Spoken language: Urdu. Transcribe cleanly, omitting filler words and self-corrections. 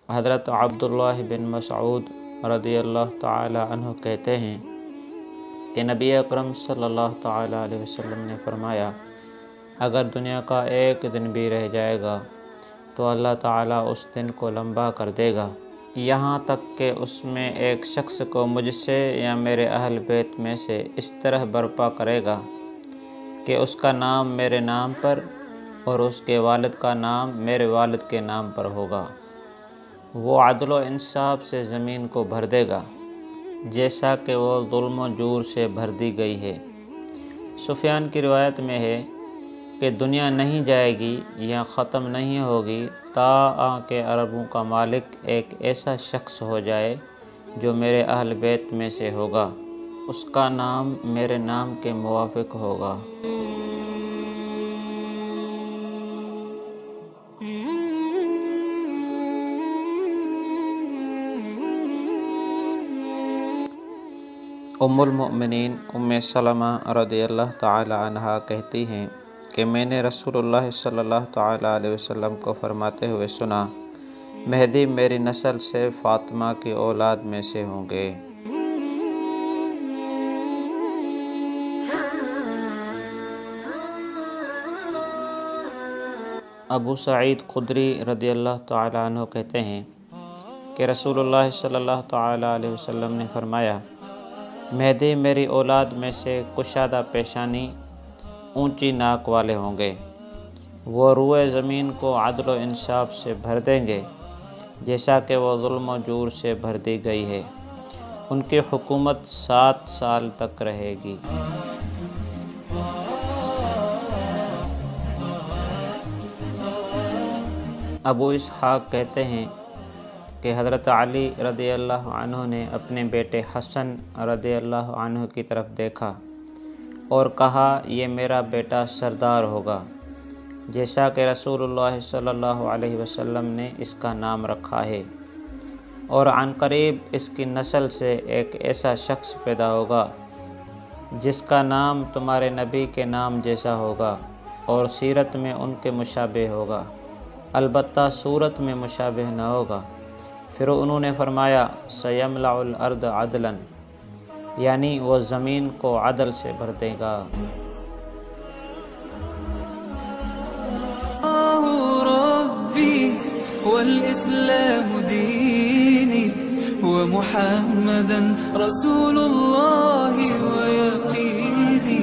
حضرت عبداللہ بن مسعود رضی اللہ تعالی عنہ کہتے ہیں کہ نبی اکرم صلی اللہ تعالی علیہ وسلم نے فرمایا، اگر دنیا کا ایک دن بھی رہ جائے گا تو اللہ تعالیٰ اس دن کو لمبا کر دے گا، یہاں تک کہ اس میں ایک شخص کو مجھ سے یا میرے اہل بیت میں سے اس طرح برپا کرے گا کہ اس کا نام میرے نام پر اور اس کے والد کا نام میرے والد کے نام پر ہوگا۔ وہ عدل و انصاف سے زمین کو بھر دے گا جیسا کہ وہ ظلم و جور سے بھر دی گئی ہے۔ سفیان کی روایت میں ہے کہ دنیا نہیں جائے گی یا ختم نہیں ہوگی تاکہ کہ عربوں کا مالک ایک ایسا شخص ہو جائے جو میرے اہل بیت میں سے ہوگا، اس کا نام میرے نام کے موافق ہوگا۔ ام المؤمنین ام سلمہ رضی اللہ تعالی عنہا کہتی ہیں کہ میں نے رسول اللہ صلی اللہ تعالی علیہ وسلم کو فرماتے ہوئے سنا، مہدی میری نسل سے فاطمہ کی اولاد میں سے ہوں گے۔ ابو سعید خدری رضی اللہ تعالی عنہ کہتے ہیں کہ رسول اللہ صلی اللہ تعالی علیہ وسلم نے فرمایا، مہدی میری اولاد میں سے کشادہ پیشانی اونچی ناک والے ہوں گے، وہ روئے زمین کو عدل و انصاف سے بھر دیں گے جیسا کہ وہ ظلم و جور سے بھر دی گئی ہے، ان کی حکومت 7 سال تک رہے گی۔ ابو اسحاق کہتے ہیں کہ حضرت علی رضی اللہ عنہ نے اپنے بیٹے حسن رضی اللہ عنہ کی طرف دیکھا اور کہا، یہ میرا بیٹا سردار ہوگا، جیسا کہ رسول اللہ صلی اللہ علیہ وسلم نے اس کا نام رکھا ہے، اور عن قریب اس کی نسل سے ایک ایسا شخص پیدا ہوگا جس کا نام تمہارے نبی کے نام جیسا ہوگا اور سیرت میں ان کے مشابہ ہوگا، البتہ صورت میں مشابہ نہ ہوگا۔ پھر انہوں نے فرمایا، سیملأ الارض عدلا، یعنی وہ زمین کو عدل سے بھر دے گا۔ ربی والاسلام دینی ومحمدا رسول اللہ ویقینی